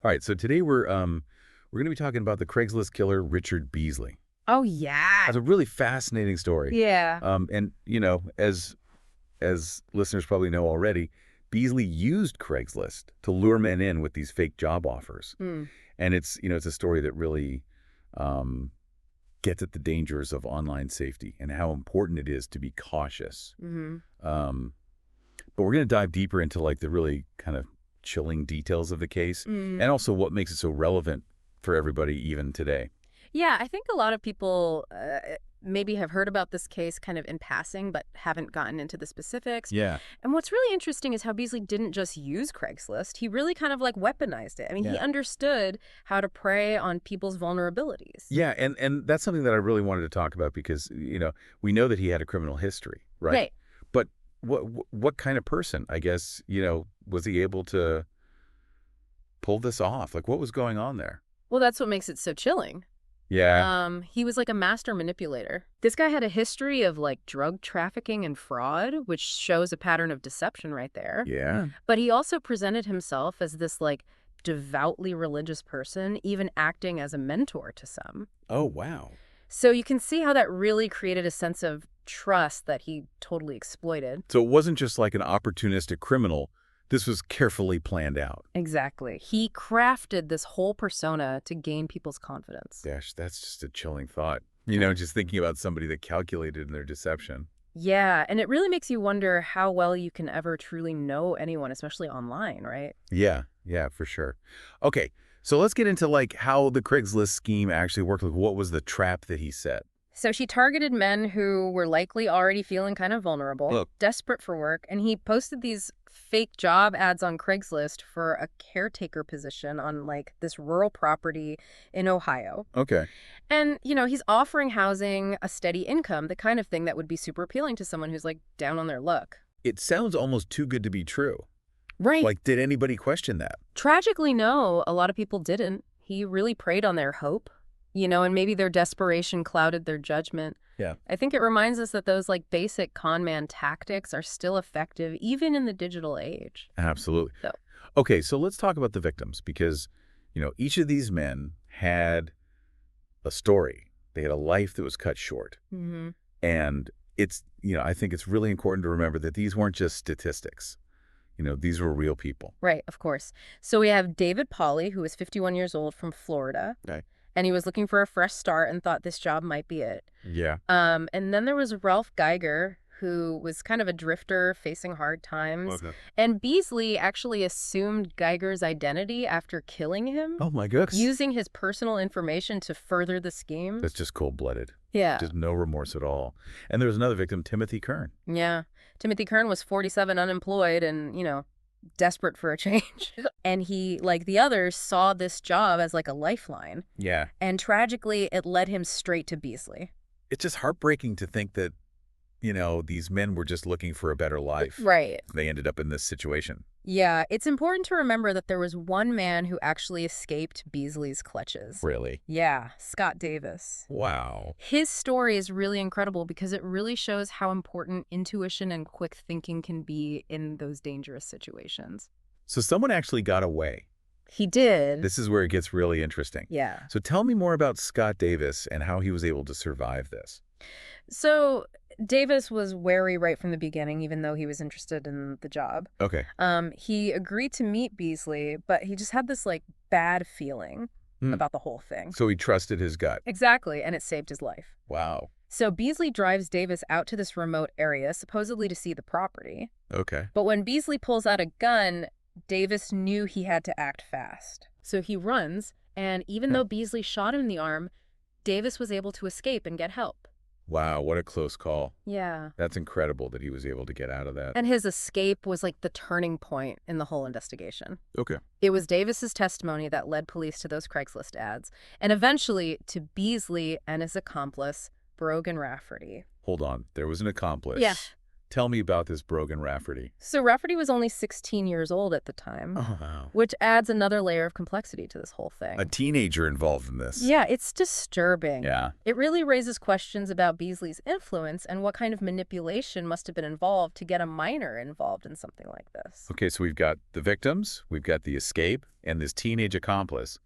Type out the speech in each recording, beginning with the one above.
All right, so today we're going to be talking about the Craigslist killer Richard Beasley. Oh, yeah. That's a really fascinating story. Yeah. And as listeners probably know already, Beasley used Craigslist to lure men in with these fake job offers. Mm. And it's a story that really gets at the dangers of online safety and how important it is to be cautious. Mm-hmm. But we're going to dive deeper into like the really kind of chilling details of the case and also what makes it so relevant for everybody even today. Yeah, I think a lot of people maybe have heard about this case kind of in passing, but haven't gotten into the specifics. Yeah. And what's really interesting is how Beasley didn't just use Craigslist. He really kind of like weaponized it. I mean, he understood how to prey on people's vulnerabilities. Yeah, and that's something that I really wanted to talk about because, we know that he had a criminal history, right? Right. But what kind of person, I guess, was he able to pull this off? Like, what was going on there? Well, that's what makes it so chilling. Yeah. He was like a master manipulator. This guy had a history of like drug trafficking and fraud, which shows a pattern of deception right there. Yeah. But he also presented himself as this like devoutly religious person, even acting as a mentor to some. Oh, wow. So you can see how that really created a sense of trust that he totally exploited. So it wasn't just like an opportunistic criminal. This was carefully planned out. Exactly. He crafted this whole persona to gain people's confidence. Gosh, that's just a chilling thought. Just thinking about somebody that calculated in their deception. Yeah, and it really makes you wonder how well you can ever truly know anyone, especially online, right? Yeah, for sure. Okay, so let's get into like how the Craigslist scheme actually worked. Like, what was the trap that he set? So she targeted men who were likely already feeling kind of vulnerable, desperate for work, and he posted these fake job ads on Craigslist for a caretaker position on like this rural property in Ohio. Okay. And, he's offering housing, a steady income, the kind of thing that would be super appealing to someone who's like down on their luck. It sounds almost too good to be true. Right. Like, did anybody question that? Tragically, no, a lot of people didn't. He really preyed on their hope. And maybe their desperation clouded their judgment. Yeah. I think it reminds us that those like basic con man tactics are still effective even in the digital age. Absolutely. Okay, so let's talk about the victims because, each of these men had a story. They had a life that was cut short. Mm-hmm. And it's, I think it's really important to remember that these weren't just statistics. These were real people. Right, of course. So we have David Pauly, who was 51 years old from Florida. Okay. And he was looking for a fresh start and thought this job might be it. Yeah. And then there was Ralph Geiger, who was kind of a drifter facing hard times. Okay. And Beasley actually assumed Geiger's identity after killing him. Oh, my goodness. Using his personal information to further the scheme. That's just cold-blooded. Yeah. Just no remorse at all. And there was another victim, Timothy Kern. Yeah. Timothy Kern was 47, unemployed, and, desperate for a change. And he, like the others, saw this job as like a lifeline. Yeah. And tragically, it led him straight to Beasley. It's just heartbreaking to think that, these men were just looking for a better life. Right. They ended up in this situation. Yeah, it's important to remember that there was one man who actually escaped Beasley's clutches. Really? Yeah, Scott Davis. Wow. His story is really incredible because it really shows how important intuition and quick thinking can be in those dangerous situations. So someone actually got away. He did. This is where it gets really interesting. Yeah. So tell me more about Scott Davis and how he was able to survive this. So Davis was wary right from the beginning, even though he was interested in the job. Okay. He agreed to meet Beasley, but he just had this like bad feeling about the whole thing. So he trusted his gut. Exactly, and it saved his life. Wow. So Beasley drives Davis out to this remote area, supposedly to see the property. Okay. But when Beasley pulls out a gun, Davis knew he had to act fast. So he runs, and even though Beasley shot him in the arm, Davis was able to escape and get help. Wow, what a close call. Yeah. That's incredible that he was able to get out of that. And his escape was like the turning point in the whole investigation. Okay. It was Davis's testimony that led police to those Craigslist ads, and eventually to Beasley and his accomplice, Brogan Rafferty. Hold on. There was an accomplice. Yeah. Tell me about this Brogan Rafferty. So Rafferty was only 16 years old at the time, Oh, wow. which adds another layer of complexity to this whole thing. A teenager involved in this. Yeah, it's disturbing. Yeah. It really raises questions about Beasley's influence and what kind of manipulation must have been involved to get a minor involved in something like this. Okay, so we've got the victims, we've got the escape, and this teenage accomplice.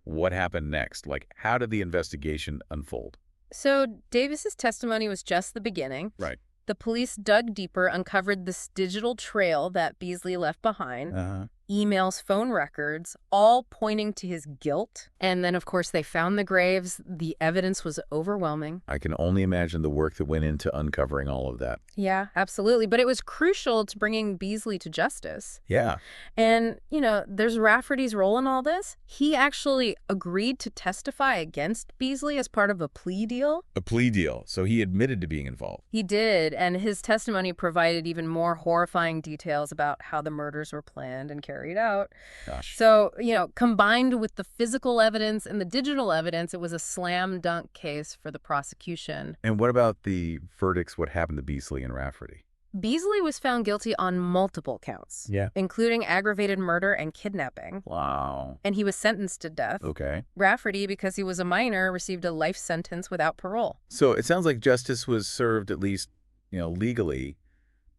What happened next? Like, how did the investigation unfold? So Davis's testimony was just the beginning. Right. The police dug deeper, uncovered this digital trail that Beasley left behind, emails, phone records, all pointing to his guilt. And then, of course, they found the graves. The evidence was overwhelming. I can only imagine the work that went into uncovering all of that. Yeah, absolutely. But it was crucial to bringing Beasley to justice. Yeah. And, there's Rafferty's role in all this. He actually agreed to testify against Beasley as part of a plea deal. A plea deal. So he admitted to being involved. He did, and his testimony provided even more horrifying details about how the murders were planned and carried out. Gosh. So, combined with the physical evidence and the digital evidence, it was a slam dunk case for the prosecution. And what about the verdicts? What happened to Beasley and Rafferty? Beasley was found guilty on multiple counts, including aggravated murder and kidnapping. Wow. And he was sentenced to death. Okay. Rafferty, because he was a minor, received a life sentence without parole. So it sounds like justice was served, at least, legally,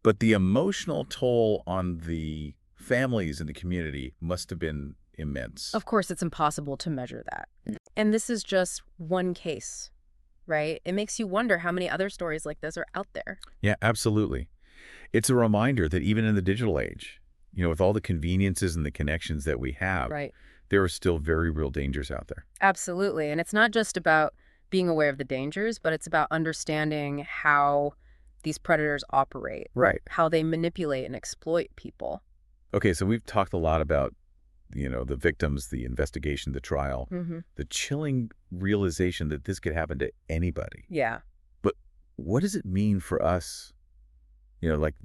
but the emotional toll on the families in the community must have been immense. Of course, it's impossible to measure that. And this is just one case, right? It makes you wonder how many other stories like this are out there. Yeah, absolutely. It's a reminder that even in the digital age, with all the conveniences and the connections that we have, there are still very real dangers out there. Absolutely. And it's not just about being aware of the dangers, but it's about understanding how these predators operate. Right. How they manipulate and exploit people. Okay, so we've talked a lot about, the victims, the investigation, the trial, the chilling realization that this could happen to anybody. Yeah. But what does it mean for us, like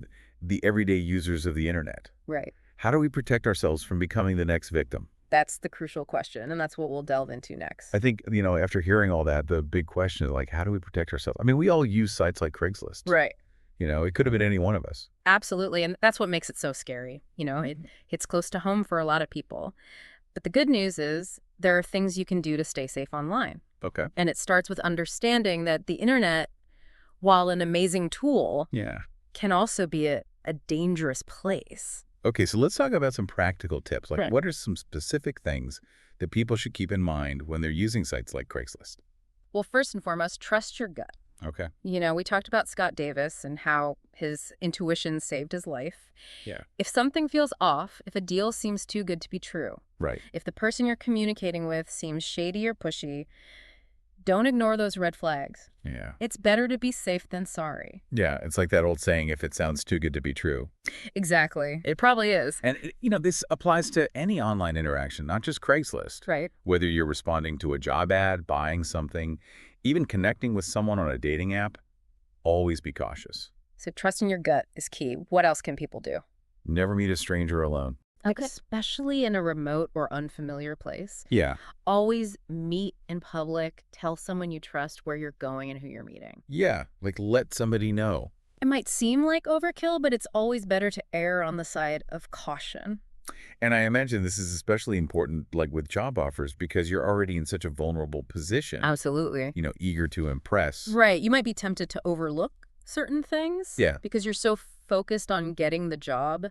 the everyday users of the internet? Right. How do we protect ourselves from becoming the next victim? That's the crucial question, and that's what we'll delve into next. I think, after hearing all that, the big question is, how do we protect ourselves? I mean, we all use sites like Craigslist. Right. It could have been any one of us. Absolutely, and that's what makes it so scary. It hits close to home for a lot of people. But the good news is there are things you can do to stay safe online. Okay. And it starts with understanding that the internet, while an amazing tool, can also be a dangerous place. Okay, so let's talk about some practical tips. Right. What are some specific things that people should keep in mind when they're using sites like Craigslist? Well, first and foremost, trust your gut. Okay. We talked about Scott Davis and how his intuition saved his life. Yeah. If something feels off, if a deal seems too good to be true, Right. if the person you're communicating with seems shady or pushy, don't ignore those red flags. Yeah. It's better to be safe than sorry. Yeah, it's like that old saying, if it sounds too good to be true. Exactly. It probably is. And, this applies to any online interaction, not just Craigslist. Right. Whether you're responding to a job ad, buying something, even connecting with someone on a dating app, always be cautious. So trusting your gut is key. What else can people do? Never meet a stranger alone. Okay. Especially in a remote or unfamiliar place. Yeah. Always meet in public. Tell someone you trust where you're going and who you're meeting. Yeah, let somebody know. It might seem like overkill, but it's always better to err on the side of caution. And I imagine this is especially important, with job offers, because you're already in such a vulnerable position. Absolutely. Eager to impress. Right. You might be tempted to overlook certain things. Yeah. Because you're so focused on getting the job.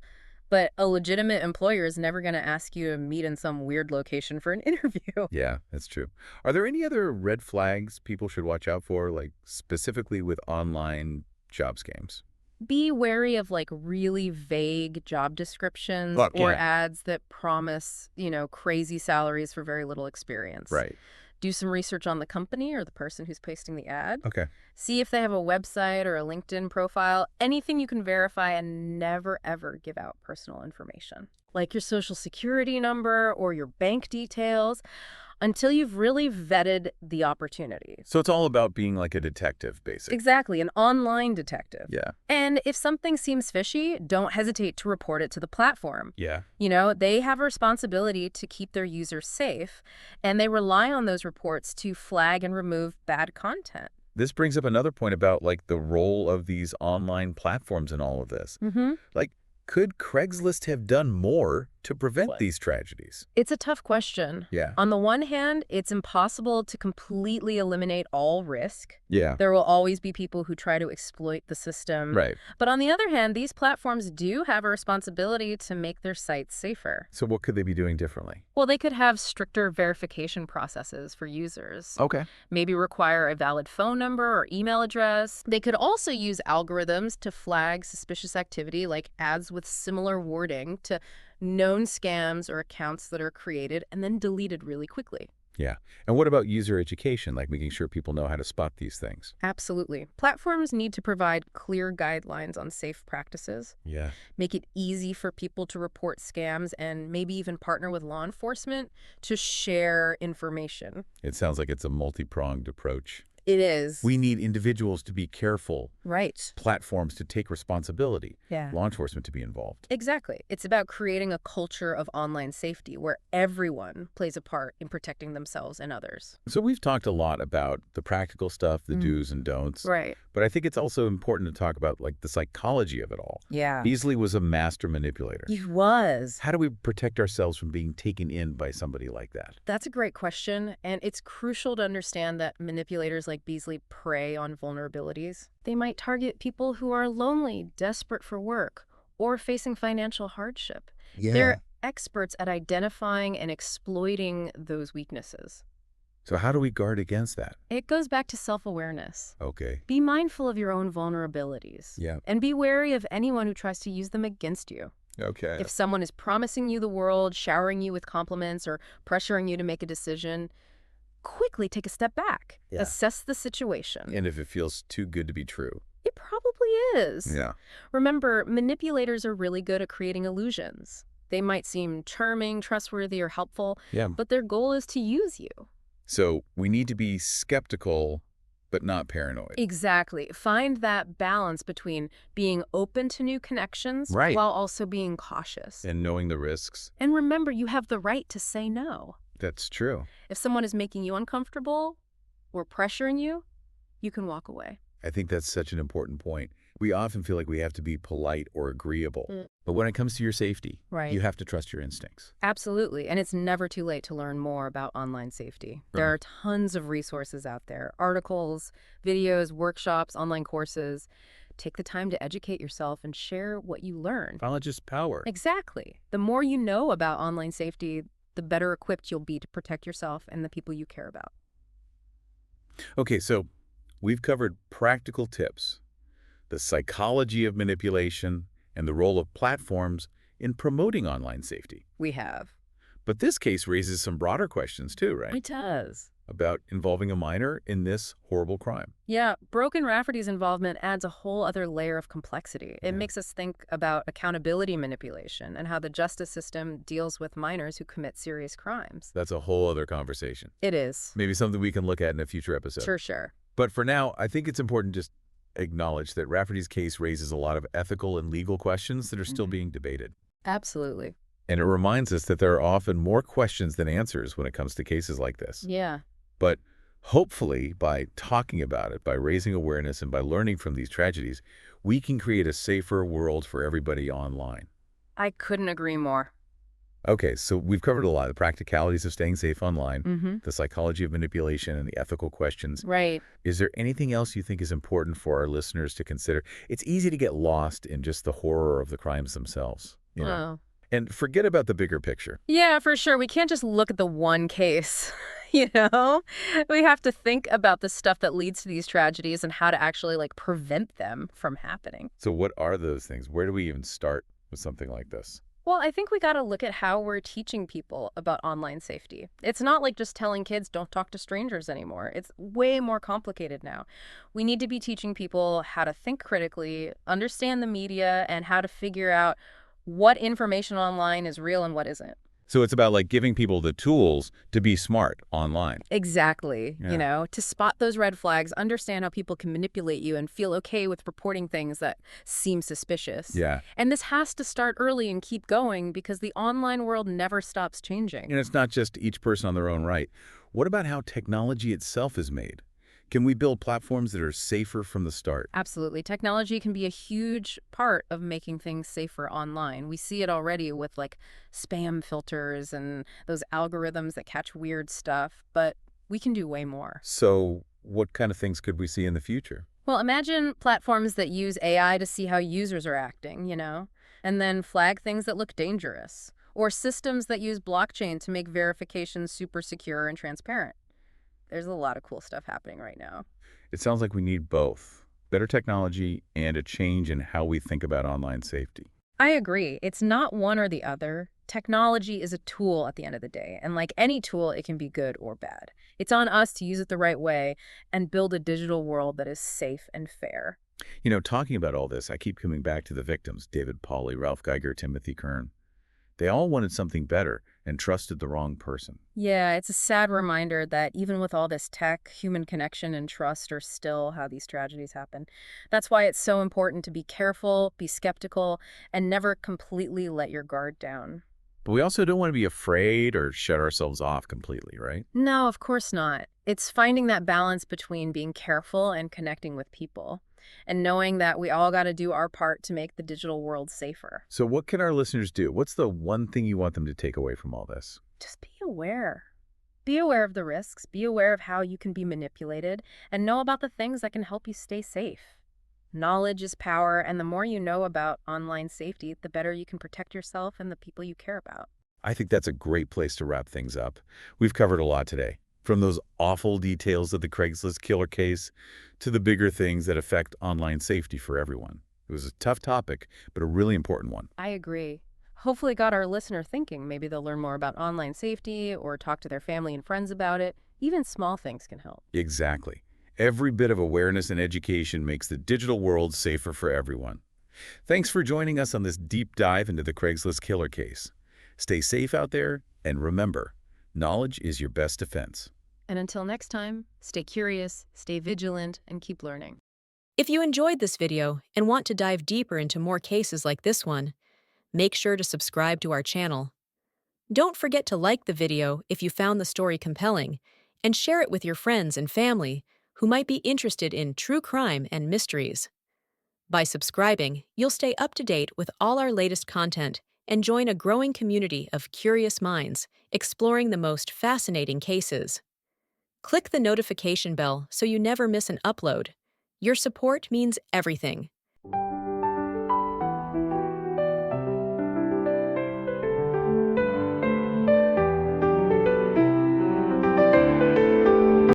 But a legitimate employer is never going to ask you to meet in some weird location for an interview. Yeah, that's true. Are there any other red flags people should watch out for, specifically with online job scams? Be wary of really vague job descriptions or ads that promise, crazy salaries for very little experience. Right. Do some research on the company or the person who's posting the ad. Okay. See if they have a website or a LinkedIn profile, anything you can verify, and never, ever give out personal information, like your social security number or your bank details, until you've really vetted the opportunity. So it's all about being like a detective, basically. Exactly, an online detective. Yeah. And if something seems fishy, don't hesitate to report it to the platform. Yeah. They have a responsibility to keep their users safe, and they rely on those reports to flag and remove bad content. This brings up another point about, like, the role of these online platforms in all of this. Mm-hmm. Like, could Craigslist have done more to prevent these tragedies? It's a tough question. Yeah. On the one hand, it's impossible to completely eliminate all risk. Yeah. There will always be people who try to exploit the system. Right. But on the other hand, these platforms do have a responsibility to make their sites safer. So what could they be doing differently? Well, they could have stricter verification processes for users. Okay. Maybe require a valid phone number or email address. They could also use algorithms to flag suspicious activity, like ads with similar wording to known scams or accounts that are created and then deleted really quickly. Yeah. And what about user education, like making sure people know how to spot these things? Absolutely. Platforms need to provide clear guidelines on safe practices, Yeah. make it easy for people to report scams, and maybe even partner with law enforcement to share information. It sounds like it's a multi-pronged approach. It is. We need individuals to be careful, Right. platforms to take responsibility, Yeah. law enforcement to be involved. Exactly. It's about creating a culture of online safety where everyone plays a part in protecting themselves and others. So we've talked a lot about the practical stuff, the do's and don'ts. Right. But I think it's also important to talk about, like, the psychology of it all. Yeah. Beasley was a master manipulator. He was. How do we protect ourselves from being taken in by somebody like that? That's a great question, and it's crucial to understand that manipulators like Beasley prey on vulnerabilities. They might target people who are lonely, desperate for work, or facing financial hardship. Yeah. They're experts at identifying and exploiting those weaknesses. So how do we guard against that? It goes back to self-awareness. Okay. Be mindful of your own vulnerabilities. Yeah. And be wary of anyone who tries to use them against you. Okay. If someone is promising you the world, showering you with compliments, or pressuring you to make a decision, quickly take a step back. Yeah. Assess the situation. And if it feels too good to be true. It probably is. Yeah. Remember, manipulators are really good at creating illusions. They might seem charming, trustworthy, or helpful, Yeah. but their goal is to use you. So we need to be skeptical, but not paranoid. Exactly. Find that balance between being open to new connections Right. while also being cautious. And knowing the risks. And remember, you have the right to say no. That's true. If someone is making you uncomfortable or pressuring you, you can walk away. I think that's such an important point. We often feel like we have to be polite or agreeable. But when it comes to your safety, Right. you have to trust your instincts. Absolutely. And it's never too late to learn more about online safety. There are tons of resources out there, articles, videos, workshops, online courses. Take the time to educate yourself and share what you learn. Knowledge is power. Exactly. The more you know about online safety, the better equipped you'll be to protect yourself and the people you care about. Okay, so we've covered practical tips, the psychology of manipulation, and the role of platforms in promoting online safety. We have. But this case raises some broader questions too, right? It does. About involving a minor in this horrible crime. Yeah, Brogan Rafferty's involvement adds a whole other layer of complexity. It Yeah. makes us think about accountability manipulation and how the justice system deals with minors who commit serious crimes. That's a whole other conversation. It is. Maybe something we can look at in a future episode. For sure. But for now, I think it's important to just acknowledge that Rafferty's case raises a lot of ethical and legal questions that are still being debated. Absolutely. And it reminds us that there are often more questions than answers when it comes to cases like this. Yeah. But hopefully, by talking about it, by raising awareness, and by learning from these tragedies, we can create a safer world for everybody online. I couldn't agree more. Okay, so we've covered a lot of the practicalities of staying safe online, Mm-hmm. the psychology of manipulation, and the ethical questions. Right. Is there anything else you think is important for our listeners to consider? It's easy to get lost in just the horror of the crimes themselves, you know, and forget about the bigger picture. Yeah, for sure. We can't just look at the one case, you know? We have to think about the stuff that leads to these tragedies and how to actually, like, prevent them from happening. So what are those things? Where do we even start with something like this? Well, I think we got to look at how we're teaching people about online safety. It's not like just telling kids don't talk to strangers anymore. It's way more complicated now. We need to be teaching people how to think critically, understand the media, and how to figure out what information online is real and what isn't. So it's about, like, giving people the tools to be smart online. Exactly. Yeah. You know, to spot those red flags, understand how people can manipulate you, and feel okay with reporting things that seem suspicious. Yeah. And this has to start early and keep going because the online world never stops changing. And it's not just each person on their own right. What about how technology itself is made? Can we build platforms that are safer from the start? Absolutely. Technology can be a huge part of making things safer online. We see it already with like spam filters and those algorithms that catch weird stuff, but we can do way more. So what kind of things could we see in the future? Well, imagine platforms that use AI to see how users are acting, and then flag things that look dangerous, or systems that use blockchain to make verification super secure and transparent. There's a lot of cool stuff happening right now. It sounds like we need both better technology and a change in how we think about online safety. I agree. It's not one or the other. Technology is a tool at the end of the day, and like any tool, it can be good or bad. It's on us to use it the right way and build a digital world that is safe and fair. Talking about all this, I keep coming back to the victims, David Pauly, Ralph Geiger, Timothy Kern. They all wanted something better and trusted the wrong person. Yeah, it's a sad reminder that even with all this tech, human connection and trust are still how these tragedies happen. That's why it's so important to be careful, be skeptical, and never completely let your guard down. But we also don't want to be afraid or shut ourselves off completely, right? No, of course not. It's finding that balance between being careful and connecting with people, and knowing that we all got to do our part to make the digital world safer. So what can our listeners do? What's the one thing you want them to take away from all this? Just be aware. Be aware of the risks, be aware of how you can be manipulated, and know about the things that can help you stay safe. Knowledge is power, and the more you know about online safety, the better you can protect yourself and the people you care about. I think that's a great place to wrap things up. We've covered a lot today, from those awful details of the Craigslist Killer case to the bigger things that affect online safety for everyone. It was a tough topic, but a really important one. I agree. Hopefully got our listener thinking. Maybe they'll learn more about online safety or talk to their family and friends about it. Even small things can help. Exactly. Every bit of awareness and education makes the digital world safer for everyone. Thanks for joining us on this deep dive into the Craigslist Killer case. Stay safe out there, and remember, knowledge is your best defense. And until next time, stay curious, stay vigilant, and keep learning. If you enjoyed this video and want to dive deeper into more cases like this one, make sure to subscribe to our channel. Don't forget to like the video if you found the story compelling, and share it with your friends and family who might be interested in true crime and mysteries. By subscribing, you'll stay up to date with all our latest content and join a growing community of curious minds exploring the most fascinating cases. Click the notification bell so you never miss an upload. Your support means everything.